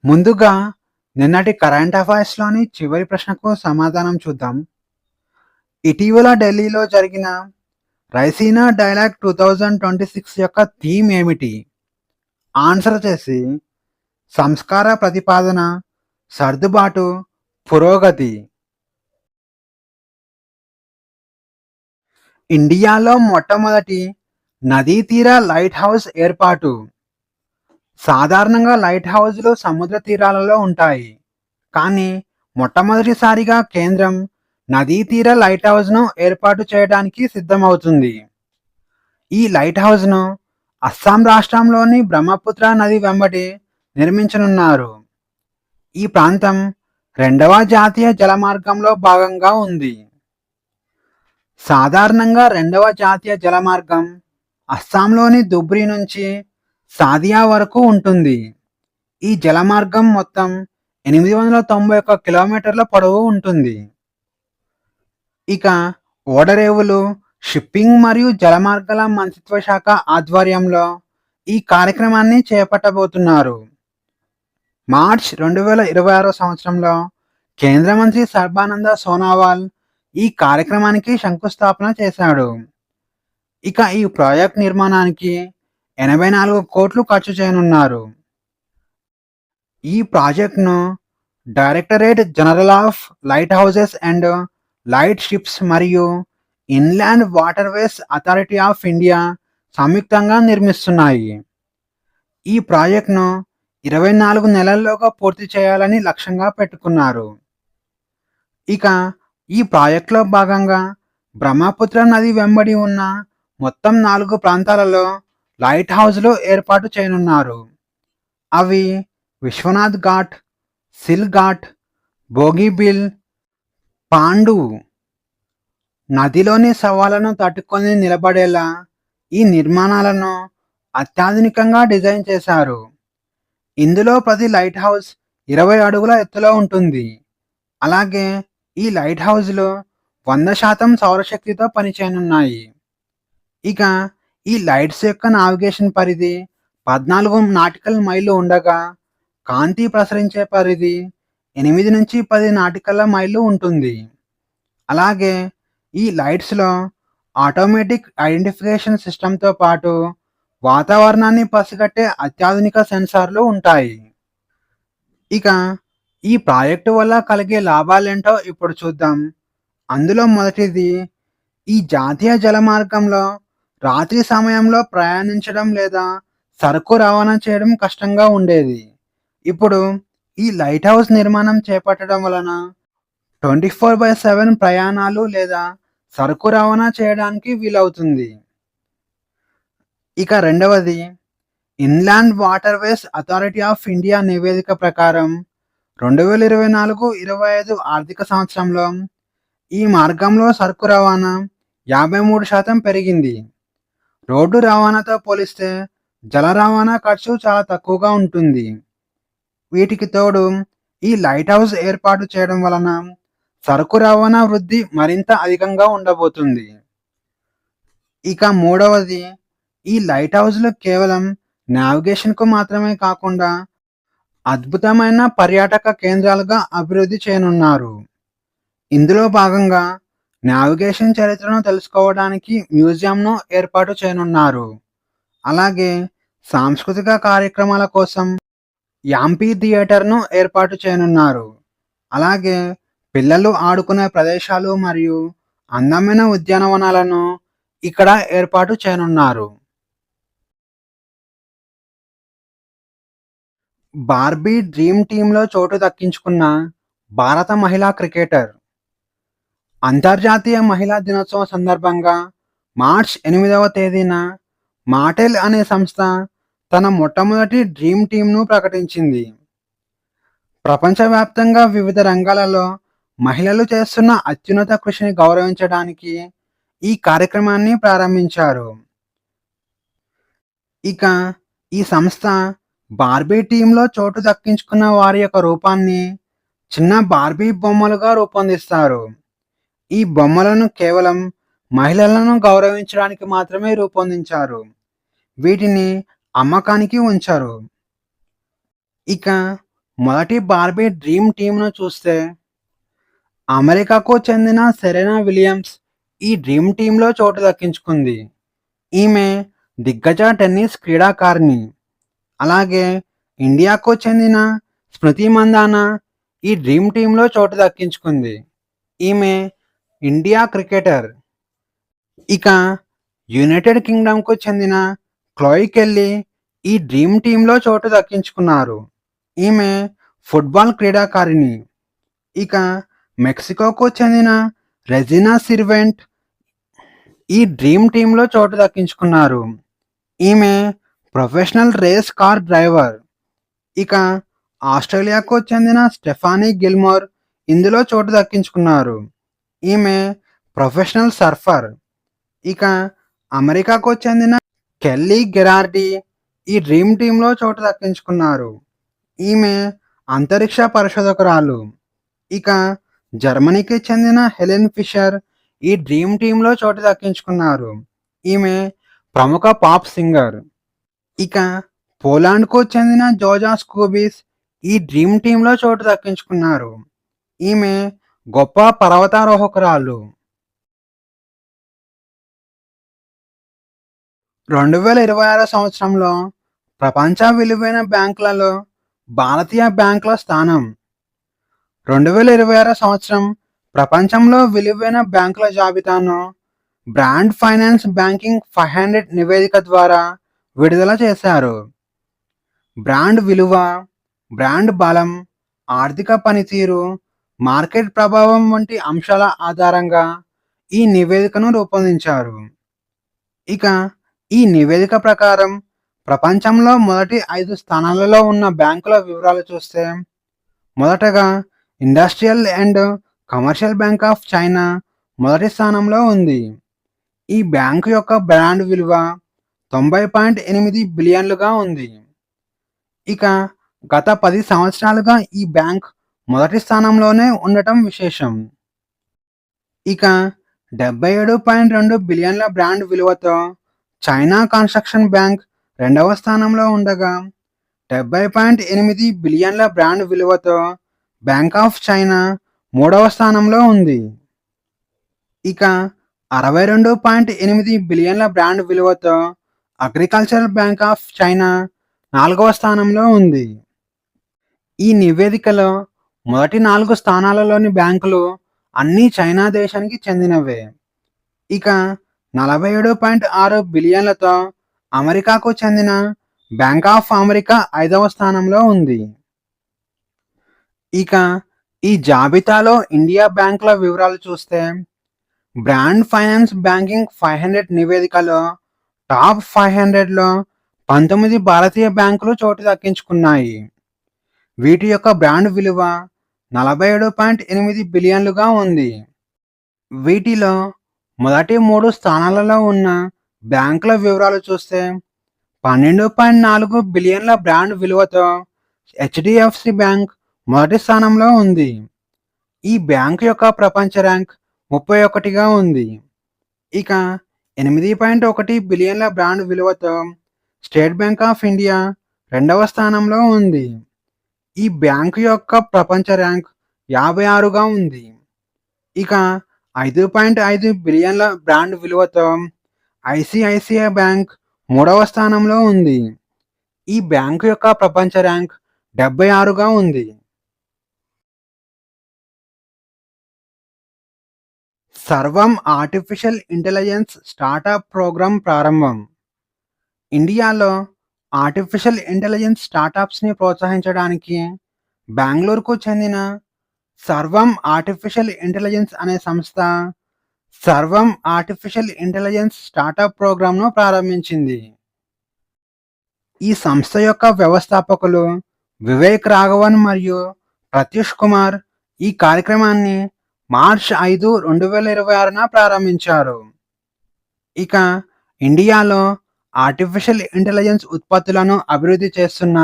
ముందుగా నిన్నటి కరెంట్ అఫైర్స్‌లోని చివరి ప్రశ్నకు సమాధానం చూద్దాం. ఇటీవల ఢిల్లీలో జరిగిన రైసీనా డైలాగ్ 2026 యొక్క థీమ్ ఏమిటి? ఆన్సర్ చేసి సంస్కార ప్రతిపాదన, సర్దుబాటు, పురోగతి. ఇండియాలో మొట్టమొదటి నదీ తీర లైట్ హౌస్ ఏర్పాటు. సాధారణంగా లైట్ హౌజ్‌లు సముద్ర తీరాలలో ఉంటాయి. కానీ మొట్టమొదటిసారిగా కేంద్రం నదీ తీర లైట్ హౌస్‌ను ఏర్పాటు చేయడానికి సిద్ధమవుతుంది. ఈ లైట్ హౌస్‌ను అస్సాం రాష్ట్రంలోని బ్రహ్మపుత్ర నది వెంబడి నిర్మించనున్నారు. ఈ ప్రాంతం రెండవ జాతీయ జలమార్గంలో భాగంగా ఉంది. సాధారణంగా రెండవ జాతీయ జలమార్గం అస్సాంలోని ధుబ్రీ నుంచి సాదియా వరకు ఉంటుంది. ఈ జలమార్గం మొత్తం 891 కిలోమీటర్ల పొడవు ఉంటుంది. ఇక ఓడరేవులు, షిప్పింగ్ మరియు జలమార్గాల మంత్రిత్వ శాఖ ఆధ్వర్యంలో ఈ కార్యక్రమాన్ని చేపట్టబోతున్నారు. మార్చ్ 2026 సంవత్సరంలో కేంద్ర మంత్రి సర్బానంద సోనోవాల్ ఈ కార్యక్రమానికి శంకుస్థాపన చేశాడు. ఇక ఈ ప్రాజెక్ట్ నిర్మాణానికి 84 కోట్లు ఖర్చు చేయనున్నారు. ఈ ప్రాజెక్ట్‌ను directorate general of lighthouses and lightships మరియు inland waterways authority of India సంయుక్తంగా నిర్మిస్తున్నాయి. ఈ ప్రాజెక్ట్‌ను 24 నెలల్లోగా పూర్తి చేయాలని లక్ష్యంగా పెట్టుకున్నారు. ఇక ఈ ప్రాజెక్టులో భాగంగా బ్రహ్మపుత్ర నది వెంబడి ఉన్న మొత్తం 4 ప్రాంతాలలో లైట్ హౌస్‌లు ఏర్పాటు చేయనున్నారు. అవి విశ్వనాథ్ ఘాట్, సిల్ ఘాట్, బోగీబిల్, పాండు. నదిలోని సవాళ్లను తట్టుకొని నిలబడేలా ఈ నిర్మాణాలను అత్యాధునికంగా డిజైన్ చేశారు. ఇందులో ప్రతి లైట్ హౌస్ 20 అడుగుల ఎత్తులో ఉంటుంది. అలాగే ఈ లైట్ హౌస్‌లు 100% సౌరశక్తితో పనిచేయనున్నాయి. ఇక ఈ లైట్స్ యొక్క నావిగేషన్ పరిధి 14 నాటికల్ మైళ్ళు ఉండగా, కాంతి ప్రసరించే పరిధి 8-10 నాటికల్ మైళ్ళు ఉంటుంది. అలాగే ఈ లైట్స్‌లో ఆటోమేటిక్ ఐడెంటిఫికేషన్ సిస్టమ్‌తో పాటు వాతావరణాన్ని పసిగట్టే అత్యాధునిక సెన్సార్లు ఉంటాయి. ఇక ఈ ప్రాజెక్టు వల్ల కలిగే లాభాలేంటో ఇప్పుడు చూద్దాం. అందులో మొదటిది, ఈ జాతీయ జలమార్గంలో రాత్రి సమయంలో ప్రయాణించడం లేదా సరుకు రవాణా చేయడం కష్టంగా ఉండేది. ఇప్పుడు ఈ లైట్ హౌస్ నిర్మాణం చేపట్టడం వలన 24/7 ప్రయాణాలు లేదా సరుకు రవాణా చేయడానికి వీలవుతుంది. ఇక రెండవది, inland waterways authority of India నివేదిక ప్రకారం 2024-25 ఆర్థిక సంవత్సరంలో ఈ మార్గంలో సరుకు రవాణా 53% పెరిగింది. రోడ్డు రవాణాతో పోలిస్తే జల రవాణా ఖర్చు చాలా తక్కువగా ఉంటుంది. వీటికి తోడు ఈ లైట్ హౌస్ ఏర్పాటు చేయడం వలన సరుకు రవాణా వృద్ధి మరింత అధికంగా ఉండబోతుంది. ఇక మూడవది, ఈ లైట్ హౌస్‌లు కేవలం నావిగేషన్‌కు మాత్రమే కాకుండా అద్భుతమైన పర్యాటక కేంద్రాలుగా అభివృద్ధి చేయనున్నారు. ఇందులో భాగంగా నావిగేషన్ చరిత్రను తెలుసుకోవడానికి మ్యూజియంను ఏర్పాటు చేయనున్నారు. అలాగే సాంస్కృతిక కార్యక్రమాల కోసం యాంఫీ థియేటర్‌ను ఏర్పాటు చేయనున్నారు. అలాగే పిల్లలు ఆడుకునే ప్రదేశాలు మరియు అందమైన ఉద్యానవనాలను ఇక్కడ ఏర్పాటు చేయనున్నారు. బార్బీ డ్రీమ్ టీమ్‌లో చోటు దక్కించుకున్న భారత మహిళా క్రికెటర్. అంతర్జాతీయ మహిళా దినోత్సవం సందర్భంగా మార్చ్ 8వ తేదీన మాటెల్ అనే సంస్థ తన మొట్టమొదటి డ్రీమ్ టీమ్‌ను ప్రకటించింది. ప్రపంచవ్యాప్తంగా వివిధ రంగాలలో మహిళలు చేస్తున్న అత్యున్నత కృషిని గౌరవించడానికి ఈ కార్యక్రమాన్ని ప్రారంభించారు. ఇక ఈ సంస్థ బార్బీ టీంలో చోటు దక్కించుకున్న వారి యొక్క రూపాన్ని చిన్న బార్బీ బొమ్మలుగా రూపొందిస్తారు. ఈ బొమ్మలను కేవలం మహిళలను గౌరవించడానికి మాత్రమే రూపొందించారు. వీటిని అమ్మకానికి ఉంచరు. ఇక మొదటి బార్బీ డ్రీమ్ టీమ్‌ను చూస్తే అమెరికాకు చెందిన సెరెనా విలియమ్స్ ఈ డ్రీమ్ టీమ్‌లో చోటు దక్కించుకుంది. ఈమె దిగ్గజ టెన్నిస్ క్రీడాకారిణి. అలాగే ఇండియాకు చెందిన స్మృతి మందాన ఈ డ్రీమ్ టీమ్‌లో చోటు దక్కించుకుంది. ఈమె ఇండియా క్రికెటర్. ఇక యునైటెడ్ కింగ్డమ్‌కు చెందిన క్లోయి కెల్లీ ఈ డ్రీమ్ టీమ్‌లో చోటు దక్కించుకున్నారు. ఈమె ఫుట్బాల్ క్రీడాకారిణి. ఇక మెక్సికోకు చెందిన రెజినా సిర్వెంట్ ఈ డ్రీమ్ టీమ్‌లో చోటు దక్కించుకున్నారు. ఈమె ప్రొఫెషనల్ రేస్ కార్ డ్రైవర్. ఇక ఆస్ట్రేలియాకు చెందిన స్టెఫానీ గిల్మోర్ ఇందులో చోటు దక్కించుకున్నారు. ఈమె ప్రొఫెషనల్ సర్ఫర్. ఇక అమెరికాకు చెందిన కెల్లీ గెరార్డీ ఈ డ్రీమ్ టీమ్‌లో చోటు దక్కించుకున్నారు. ఈమె అంతరిక్ష పరిశోధకురాలు. ఇక జర్మనీకి చెందిన హెలెన్ ఫిషర్ ఈ డ్రీమ్ టీమ్‌లో చోటు దక్కించుకున్నారు. ఈమె ప్రముఖ పాప్ సింగర్. ఇక పోలాండ్‌కు చెందిన జోజా స్కూబిస్ ఈ డ్రీమ్ టీమ్‌లో చోటు దక్కించుకున్నారు. ఈమె గొప్ప పర్వతారోహకురాలు. 2026 సంవత్సరంలో ప్రపంచ విలువైన బ్యాంకులలో భారతీయ బ్యాంకుల స్థానం. 2026 సంవత్సరం ప్రపంచంలో విలువైన బ్యాంకుల జాబితాను బ్రాండ్ ఫైనాన్స్ బ్యాంకింగ్ 500 నివేదిక ద్వారా విడుదల చేశారు. బ్రాండ్ విలువ, బ్రాండ్ బలం, ఆర్థిక పనితీరు, మార్కెట్ ప్రభావం వంటి అంశాల ఆధారంగా ఈ నివేదికను రూపొందించారు. ఇక ఈ నివేదిక ప్రకారం ప్రపంచంలో మొదటి 5 స్థానాలలో ఉన్న బ్యాంకుల వివరాలు చూస్తే మొదటగా industrial and commercial bank of China మొదటి స్థానంలో ఉంది. ఈ బ్యాంకు యొక్క బ్రాండ్ విలువ 90.8 బిలియన్లుగా ఉంది. ఇక గత 10 సంవత్సరాలుగా ఈ బ్యాంక్ మొదటి స్థానంలోనే ఉండటం విశేషం. ఇక 77.2 బిలియన్ల బ్రాండ్ విలువతో చైనా కన్స్ట్రక్షన్ బ్యాంక్ రెండవ స్థానంలో ఉండగా 70.8 బిలియన్ల బ్రాండ్ విలువతో బ్యాంక్ ఆఫ్ చైనా మూడవ స్థానంలో ఉంది. ఇక 62.8 బిలియన్ల బ్రాండ్ విలువతో అగ్రికల్చరల్ బ్యాంక్ ఆఫ్ చైనా నాలుగవ స్థానంలో ఉంది. ఈ నివేదికలో మొదటి 4 స్థానాలలోని బ్యాంకులు అన్నీ చైనా దేశానికి చెందినవే. ఇక 47.6 బిలియన్లతో అమెరికాకు చెందిన బ్యాంక్ ఆఫ్ అమెరికా 5వ స్థానంలో ఉంది. ఇక ఈ జాబితాలో ఇండియా బ్యాంకుల వివరాలు చూస్తే బ్రాండ్ ఫైనాన్స్ బ్యాంకింగ్ 500 నివేదికలో టాప్ 500లో 19 భారతీయ బ్యాంకులు చోటు దక్కించుకున్నాయి. వీటి యొక్క బ్రాండ్ విలువ 47.8 బిలియన్లుగా ఉంది. వీటిలో మొదటి 3 స్థానాలలో ఉన్న బ్యాంకుల వివరాలు చూస్తే 12.4 బిలియన్ల బ్రాండ్ విలువతో హెచ్డిఎఫ్సి బ్యాంక్ మొదటి స్థానంలో ఉంది. ఈ బ్యాంక్ యొక్క ప్రపంచ ర్యాంక్ 31గా ఉంది. ఇక 8.1 బిలియన్ల బ్రాండ్ విలువతో స్టేట్ బ్యాంక్ ఆఫ్ ఇండియా రెండవ స్థానంలో ఉంది. ఈ బ్యాంకు యొక్క ప్రపంచ ర్యాంక్ 56గా ఉంది. ఇక 5.5 బిలియన్ల బ్రాండ్ విలువతో ఐసిఐసిఐ బ్యాంక్ మూడవ స్థానంలో ఉంది. ఈ బ్యాంకు యొక్క ప్రపంచ ర్యాంక్ 76గా ఉంది. సర్వం ఆర్టిఫిషియల్ ఇంటెలిజెన్స్ స్టార్టప్ ప్రోగ్రాం ప్రారంభం. ఇండియాలో ఆర్టిఫిషియల్ ఇంటెలిజెన్స్ స్టార్టప్స్ని ప్రోత్సహించడానికి బెంగళూరుకు చెందిన సర్వం ఆర్టిఫిషియల్ ఇంటెలిజెన్స్ అనే సంస్థ సర్వం ఆర్టిఫిషియల్ ఇంటెలిజెన్స్ స్టార్టప్ ప్రోగ్రాంను ప్రారంభించింది. ఈ సంస్థ యొక్క వ్యవస్థాపకులు వివేక్ రాఘవన్ మరియు ప్రత్యూష్ కుమార్ ఈ కార్యక్రమాన్ని మార్చ్ 5, 2026న ప్రారంభించారు. ఇక ఇండియాలో ఆర్టిఫిషియల్ ఇంటెలిజెన్స్ ఉత్పత్తులను అభివృద్ధి చేస్తున్న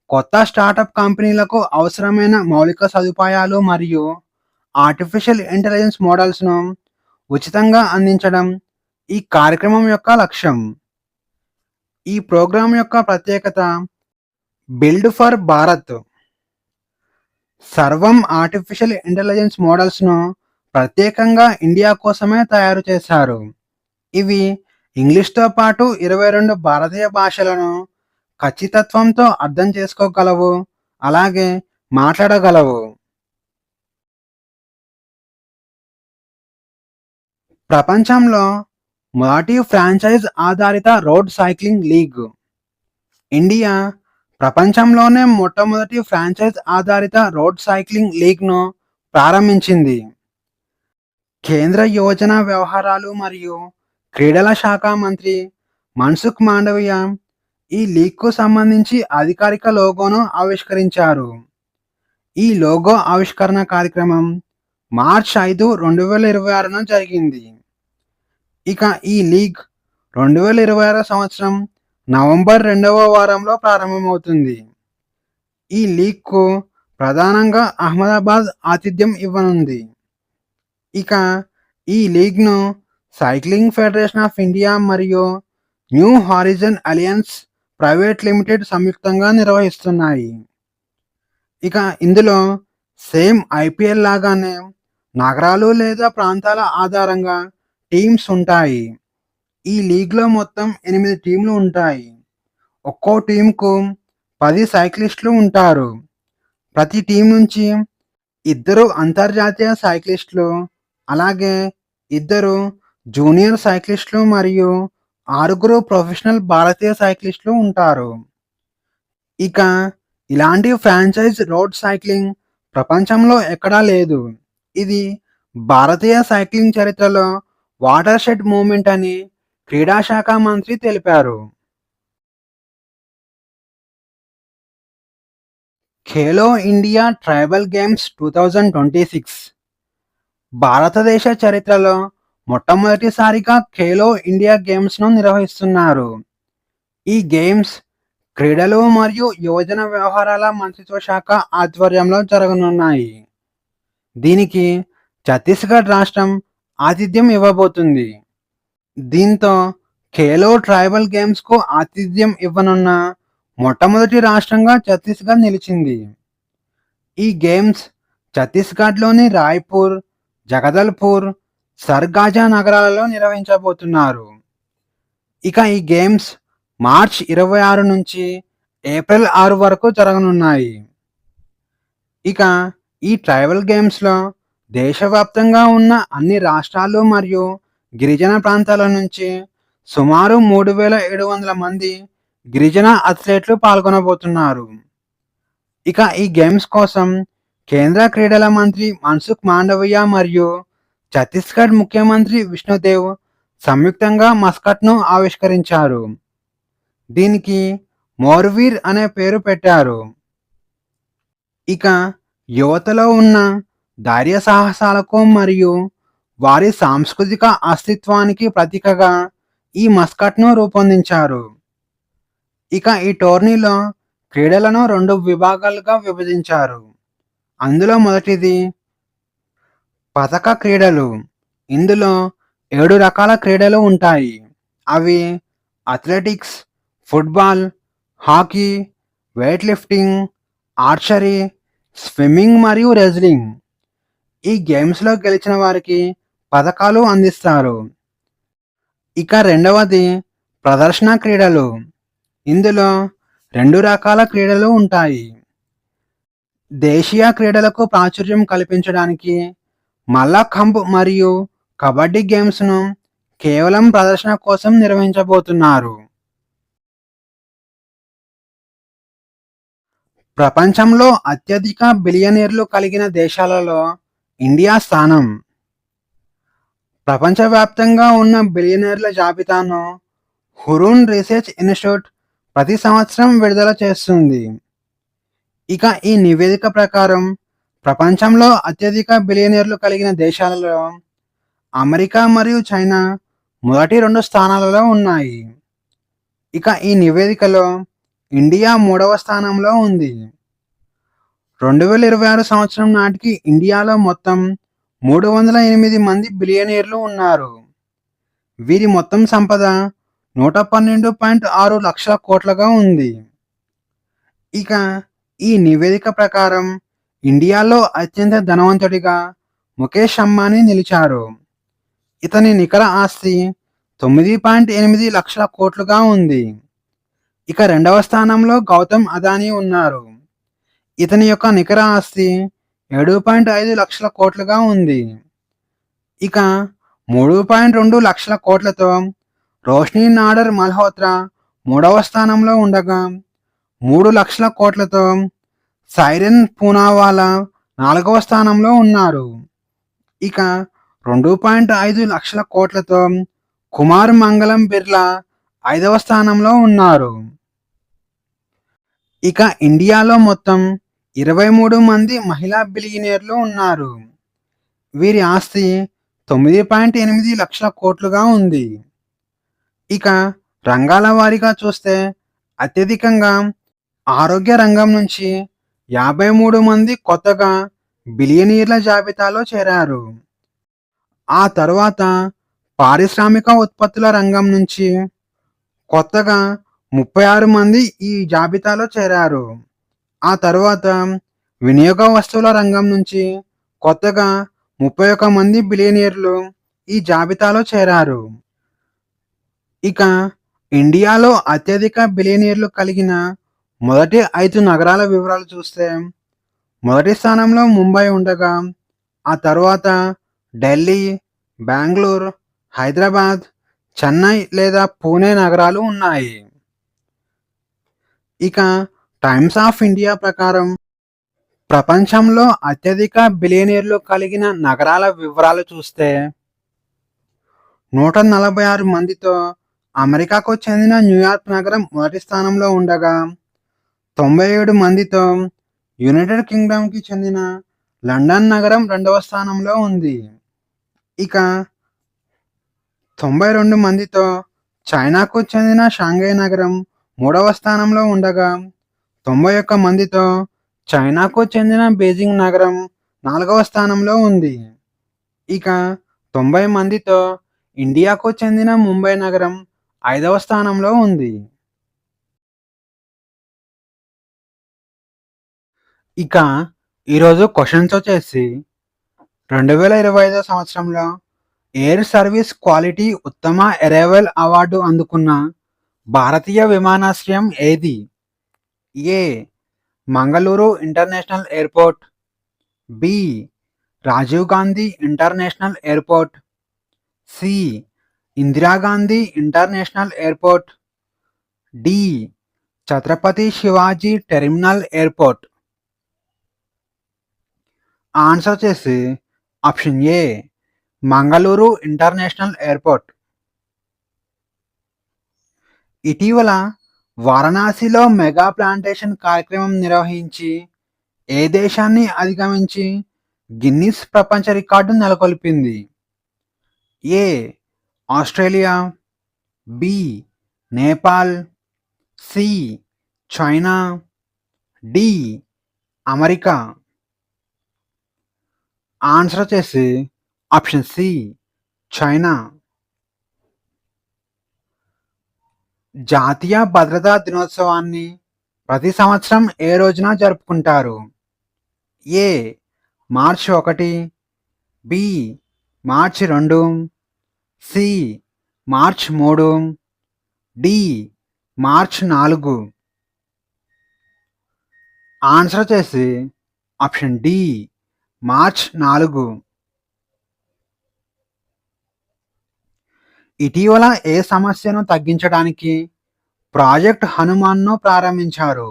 కొత్త స్టార్టప్ కంపెనీలకు అవసరమైన మౌలిక సదుపాయాలు మరియు ఆర్టిఫిషియల్ ఇంటెలిజెన్స్ మోడల్స్ను ఉచితంగా అందించడం ఈ కార్యక్రమం యొక్క లక్ష్యం. ఈ ప్రోగ్రాం యొక్క ప్రత్యేకత బిల్డ్ ఫర్ భారత్. సర్వం ఆర్టిఫిషియల్ ఇంటెలిజెన్స్ మోడల్స్ను ప్రత్యేకంగా ఇండియా కోసమే తయారు చేశారు. ఇవి ఇంగ్లీష్‌తో పాటు 22 భారతీయ భాషలను ఖచ్చితత్వంతో అర్థం చేసుకోగలవు, అలాగే మాట్లాడగలవు. ప్రపంచంలో మొదటి ఫ్రాంచైజ్ ఆధారిత రోడ్ సైక్లింగ్ లీగ్. ఇండియా ప్రపంచంలోనే మొట్టమొదటి ఫ్రాంచైజ్ ఆధారిత రోడ్ సైక్లింగ్ లీగ్‌ను ప్రారంభించింది. కేంద్ర యువజన వ్యవహారాలు మరియు క్రీడల శాఖ మంత్రి మన్సుఖ్ మాండవీయ ఈ లీగ్‌కు సంబంధించి అధికారిక లోగోను ఆవిష్కరించారు. ఈ లోగో ఆవిష్కరణ కార్యక్రమం మార్చ్ 5, 2026న జరిగింది. ఇక ఈ లీగ్ 2026 సంవత్సరం నవంబర్ 2వ వారంలో ప్రారంభమవుతుంది. ఈ లీగ్‌కు ప్రధానంగా అహ్మదాబాద్ ఆతిథ్యం ఇవ్వనుంది. ఇక ఈ లీగ్‌ను సైక్లింగ్ ఫెడరేషన్ ఆఫ్ ఇండియా మరియు new horizon alliance private limited సంయుక్తంగా నిర్వహిస్తున్నాయి. ఇక ఇందులో సేమ్ ఐపీఎల్ లాగానే నగరాలు లేదా ప్రాంతాల ఆధారంగా టీమ్స్ ఉంటాయి. ఈ లీగ్‌లో మొత్తం 8 టీమ్‌లు ఉంటాయి. ఒక్కో టీమ్‌కు 10 సైక్లిస్టులు ఉంటారు. ప్రతి టీం నుంచి ఇద్దరు అంతర్జాతీయ సైక్లిస్టులు, అలాగే ఇద్దరు జూనియర్ సైక్లిస్టులు మరియు 6 ప్రొఫెషనల్ భారతీయ సైక్లిస్టులు ఉంటారు. ఇక ఇలాంటి ఫ్రాంచైజ్ రోడ్ సైక్లింగ్ ప్రపంచంలో ఎక్కడా లేదు. ఇది భారతీయ సైక్లింగ్ చరిత్రలో వాటర్ షెడ్ మూవ్‌మెంట్ అని క్రీడా శాఖ మంత్రి తెలిపారు. ఖేలో ఇండియా ట్రైబల్ గేమ్స్ 2026 భారతదేశ చరిత్రలో మొట్టమొదటిసారిగా ఖేలో ఇండియా గేమ్స్‌ను నిర్వహిస్తున్నారు. ఈ గేమ్స్ క్రీడలు మరియు యువజన వ్యవహారాల మంత్రిత్వ శాఖ ఆధ్వర్యంలో జరగనున్నాయి. దీనికి ఛత్తీస్‌గఢ్ రాష్ట్రం ఆతిథ్యం ఇవ్వబోతుంది. దీంతో ఖేలో ట్రైబల్ గేమ్స్‌కు ఆతిథ్యం ఇవ్వనున్న మొట్టమొదటి రాష్ట్రంగా ఛత్తీస్‌గఢ్ నిలిచింది. ఈ గేమ్స్ ఛత్తీస్‌గఢ్‌లోని రాయ్‌పూర్, జగదల్‌పూర్, సర్గాజా నగరాలలో నిర్వహించబోతున్నారు. ఇక ఈ గేమ్స్ మార్చ్ 26 నుంచి ఏప్రిల్ 6 వరకు జరగనున్నాయి. ఇక ఈ ట్రైబల్ గేమ్స్‌లో దేశవ్యాప్తంగా ఉన్న అన్ని రాష్ట్రాలు మరియు గిరిజన ప్రాంతాల నుంచి సుమారు 3700 మంది గిరిజన అథ్లెట్లు పాల్గొనబోతున్నారు. ఇక ఈ గేమ్స్ కోసం కేంద్ర క్రీడల మంత్రి మన్సుఖ్ మాండవీయ మరియు ఛత్తీస్‌గఢ్ ముఖ్యమంత్రి విష్ణుదేవ్ సంయుక్తంగా మస్కట్‌ను ఆవిష్కరించారు. దీనికి మోర్వీర్ అనే పేరు పెట్టారు. ఇక యువతలో ఉన్న ధైర్య సాహసాలకు మరియు వారి సాంస్కృతిక అస్తిత్వానికి ప్రతీకగా ఈ మస్కట్‌ను రూపొందించారు. ఇక ఈ టోర్నీలో క్రీడలను 2 విభాగాలుగా విభజించారు. అందులో మొదటిది పతక క్రీడలు. ఇందులో 7 రకాల క్రీడలు ఉంటాయి. అవి athletics, football, hockey, weight lifting, archery, swimming మరియు రెజ్లింగ్. ఈ గేమ్స్‌లో గెలిచిన వారికి పతకాలు అందిస్తారు. ఇక రెండవది ప్రదర్శన క్రీడలు. ఇందులో 2 రకాల క్రీడలు ఉంటాయి. దేశీయ క్రీడలకు ప్రాచుర్యం కల్పించడానికి మల్లఖంబ్ మరియు కబడ్డీ గేమ్స్‌ను కేవలం ప్రదర్శన కోసం నిర్వహించబోతున్నారు. ప్రపంచంలో అత్యధిక బిలియనీర్లు కలిగిన దేశాలలో ఇండియా స్థానం. ప్రపంచవ్యాప్తంగా ఉన్న బిలియనీర్ల జాబితాను హురూన్ రీసెర్చ్ ఇన్స్టిట్యూట్ ప్రతి సంవత్సరం విడుదల చేస్తుంది. ఇక ఈ నివేదిక ప్రకారం ప్రపంచంలో అత్యధిక బిలియనీర్లు కలిగిన దేశాలలో అమెరికా మరియు చైనా మొదటి 2 స్థానాలలో ఉన్నాయి. ఇక ఈ నివేదికలో ఇండియా 3వ స్థానంలో ఉంది. 2026 సంవత్సరం నాటికి ఇండియాలో మొత్తం 308 మంది బిలియనీర్లు ఉన్నారు. వీరి మొత్తం సంపద 112.6 లక్షల కోట్లుగా ఉంది. ఇక ఈ నివేదిక ప్రకారం ఇండియాలో అత్యంత ధనవంతుడిగా ముఖేష్ అంబానీ నిలిచారు. ఇతని నికర ఆస్తి 9.8 లక్షల కోట్లుగా ఉంది. ఇక రెండవ స్థానంలో గౌతమ్ అదానీ ఉన్నారు. ఇతని యొక్క నికర ఆస్తి 7.5 లక్షల కోట్లుగా ఉంది. ఇక 3.2 లక్షల కోట్లతో రోష్ని నాడర్ మల్హోత్రా మూడవ స్థానంలో ఉండగా 3 లక్షల కోట్లతో సైరన్ పూనావాలా నాలుగవ స్థానంలో ఉన్నారు. ఇక 2.5 లక్షల కోట్లతో కుమార్ మంగళం బిర్లా ఐదవ స్థానంలో ఉన్నారు. ఇక ఇండియాలో మొత్తం 23 మంది మహిళా బిలియనీర్లు ఉన్నారు. వీరి ఆస్తి 9.8 లక్షల కోట్లుగా ఉంది. ఇక రంగాల వారీగా చూస్తే అత్యధికంగా ఆరోగ్య రంగం నుంచి 53 మంది కొత్తగా బిలియనీర్ల జాబితాలో చేరారు. ఆ తర్వాత పారిశ్రామిక ఉత్పత్తుల రంగం నుంచి కొత్తగా 36 మంది ఈ జాబితాలో చేరారు. ఆ తర్వాత వినియోగ వస్తువుల రంగం నుంచి కొత్తగా 31 మంది బిలియనీర్లు ఈ జాబితాలో చేరారు. ఇక ఇండియాలో అత్యధిక బిలియనీర్లు కలిగిన మొదటి 5 నగరాల వివరాలు చూస్తే మొదటి స్థానంలో ముంబై ఉండగా ఆ తర్వాత ఢిల్లీ, బెంగళూరు, హైదరాబాద్, చెన్నై లేదా పూణే నగరాలు ఉన్నాయి. ఇక టైమ్స్ ఆఫ్ ఇండియా ప్రకారం ప్రపంచంలో అత్యధిక బిలియనీర్లు కలిగిన నగరాల వివరాలు చూస్తే 146 మందితో అమెరికాకు చెందిన న్యూయార్క్ నగరం మొదటి స్థానంలో ఉండగా 97 మందితో యునైటెడ్ కింగ్డమ్కి చెందిన లండన్ నగరం రెండవ స్థానంలో ఉంది. ఇక 92 మందితో చైనాకు చెందిన షాంఘై నగరం మూడవ స్థానంలో ఉండగా 91 మందితో చైనాకు చెందిన బీజింగ్ నగరం నాలుగవ స్థానంలో ఉంది. ఇక 90 మందితో ఇండియాకు చెందిన ముంబై నగరం ఐదవ స్థానంలో ఉంది. ఇక ఈరోజు క్వశ్చన్స్ వచ్చేసి 2025 సంవత్సరంలో ఎయిర్ సర్వీస్ క్వాలిటీ ఉత్తమ అరైవల్ అవార్డు అందుకున్న భారతీయ విమానాశ్రయం ఏది? A Mangaluru international airport, B Rajiv Gandhi international airport, C Indira Gandhi international airport, D Chhatrapati Shivaji terminal airport. Answer చేసి option A Mangaluru international airport. ఇటీవల వారణాసిలో మెగా ప్లాంటేషన్ కార్యక్రమం నిర్వహించి ఏ దేశాన్ని అధిగమించి గిన్నిస్ ప్రపంచ రికార్డు నెలకొల్పింది? A Australia, B Nepal, C China, D America. Answer వచ్చేసి ఆప్షన్ సి చైనా. జాతీయ భద్రతా దినోత్సవాన్ని ప్రతి సంవత్సరం ఏ రోజున జరుపుకుంటారు? ఏ మార్చి 1, బి మార్చి 2, సి మార్చి 3, డి మార్చి 4. ఆన్సర్ వచ్చేసి ఆప్షన్ డి మార్చ్ 4. ఇటీవల ఏ సమస్యను తగ్గించడానికి ప్రాజెక్ట్ హనుమాన్ను ప్రారంభించారు?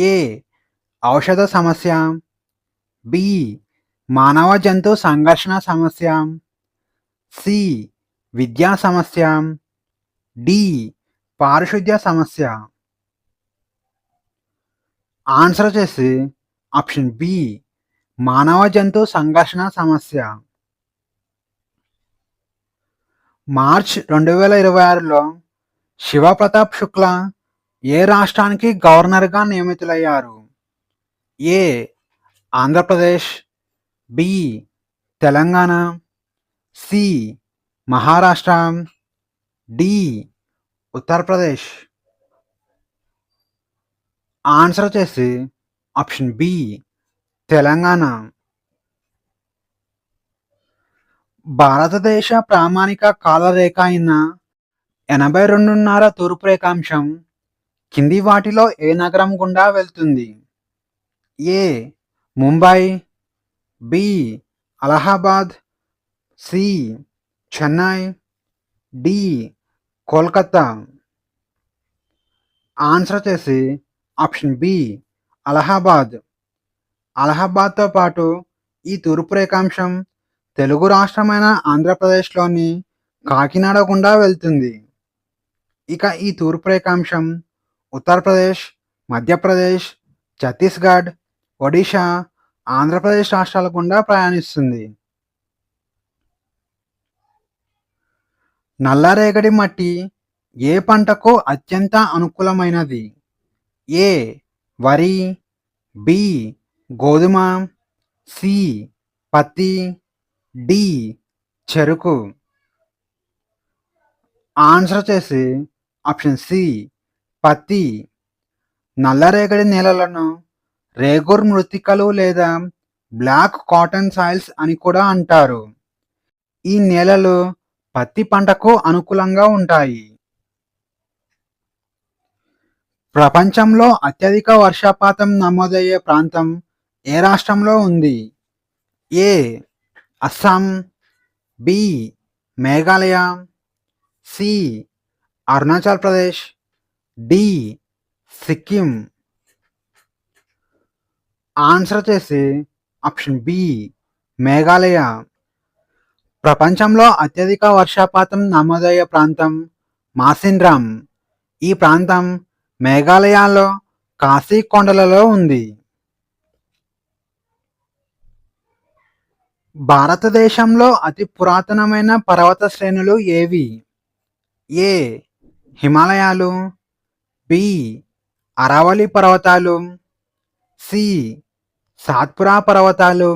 ఏ ఔషధ సమస్య, బి మానవ జంతు సంఘర్షణ సమస్య, సి విద్యా సమస్య, డి పారిశుద్ధ్య సమస్య. ఆన్సర్ వచ్చేసి ఆప్షన్ బి మానవ జంతు సంఘర్షణ సమస్య. మార్చ్ 2026లో శివప్రతాప్ శుక్లా ఏ రాష్ట్రానికి గవర్నర్గా నియమితులయ్యారు? A Andhra Pradesh, B Telangana, C Maharashtra, D Uttar Pradesh. Answer వచ్చేసి ఆప్షన్ బి తెలంగాణ. భారతదేశ ప్రామాణిక కాలరేఖ అయిన 82.5 తూర్పు రేఖాంశం కింది వాటిలో ఏ నగరం గుండా వెళ్తుంది? A Mumbai, B Allahabad, C Chennai, D Kolkata. Answer వచ్చేసి ఆప్షన్ బి అలహాబాద్. అలహాబాద్తో పాటు ఈ తూర్పు రేఖాంశం తెలుగు రాష్ట్రమైన ఆంధ్రప్రదేశ్లోని కాకినాడ గుండా వెళ్తుంది. ఇక ఈ తూర్పు రేఖాంశం ఉత్తరప్రదేశ్, మధ్యప్రదేశ్, ఛత్తీస్గఢ్, ఒడిషా, ఆంధ్రప్రదేశ్ రాష్ట్రాల గుండా ప్రయాణిస్తుంది. నల్లరేగడి మట్టి ఏ పంటకు అత్యంత అనుకూలమైనది? ఏ వరి, బి గోధుమ, సి పత్తి, డి చెరుకు. ఆన్సర్ వచ్చేసి ఆప్షన్ సి పత్తి. నల్లరేగడి నేలలను రేగూర్ మృత్తికలు లేదా బ్లాక్ కాటన్ సాయిల్స్ అని కూడా అంటారు. ఈ నేలలు పత్తి పంటకు అనుకూలంగా ఉంటాయి. ప్రపంచంలో అత్యధిక వర్షపాతం నమోదయ్యే ప్రాంతం ఏ రాష్ట్రంలో ఉంది? A Assam, B Meghalaya, C Arunachal Pradesh, D Sikkim. Answer వచ్చేసి ఆప్షన్ బి మేఘాలయ. ప్రపంచంలో అత్యధిక వర్షపాతం నమోదయ్యే ప్రాంతం మాసిన్రామ్. ఈ ప్రాంతం మేఘాలయలో కాశీ కొండలలో ఉంది. భారతదేశంలో అతి పురాతనమైన పర్వత శ్రేణులు ఏవి? ఏ హిమాలయాలు, బి అరావళి పర్వతాలు, సి సాత్పురా పర్వతాలు,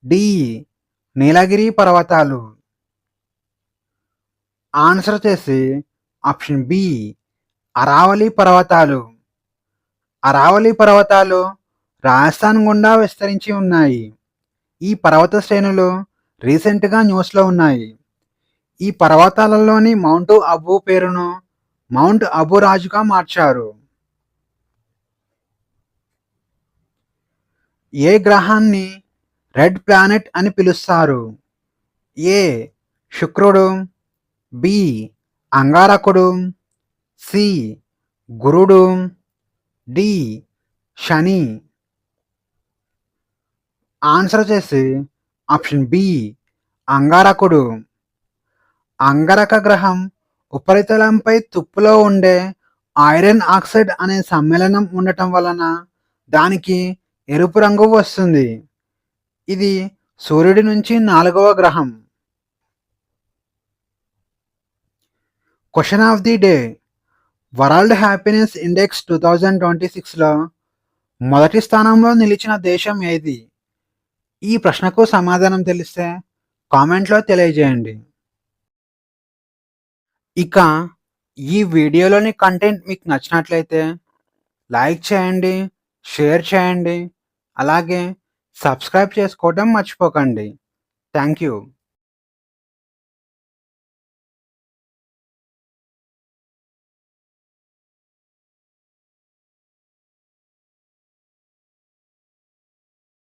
డి నీలగిరి పర్వతాలు. ఆన్సర్ వచ్చేసి ఆప్షన్ బి అరావళి పర్వతాలు. అరావళి పర్వతాలు రాజస్థాన్ గుండా విస్తరించి ఉన్నాయి. ఈ పర్వత శ్రేణులు రీసెంట్గా న్యూస్లో ఉన్నాయి. ఈ పర్వతాలలోని మౌంట్ అబూ పేరును మౌంట్ అబూ రాజుగా మార్చారు. ఏ గ్రహాన్ని రెడ్ ప్లానెట్ అని పిలుస్తారు? ఏ శుక్రుడు, బి అంగారకుడు, సి గురుడు, డి శని. ఆన్సర్ వచ్చేసి ఆప్షన్ బి అంగారకుడు. అంగారక గ్రహం ఉపరితలంపై తుప్పులో ఉండే ఐరన్ ఆక్సైడ్ అనే సమ్మేళనం ఉండటం వలన దానికి ఎరుపు రంగు వస్తుంది. ఇది సూర్యుడి నుంచి 4వ గ్రహం. Question of the day. World happiness index 2026లో మొదటి స్థానంలో నిలిచిన దేశం ఏది? ఈ ప్రశ్నకు సమాధానం తెలిస్తే కామెంట్లో తెలియజేయండి. ఇక ఈ వీడియోలోని కంటెంట్ మీకు నచ్చినట్లయితే లైక్ చేయండి, షేర్ చేయండి, అలాగే సబ్స్క్రైబ్ చేసుకోవడం మర్చిపోకండి. Thank you.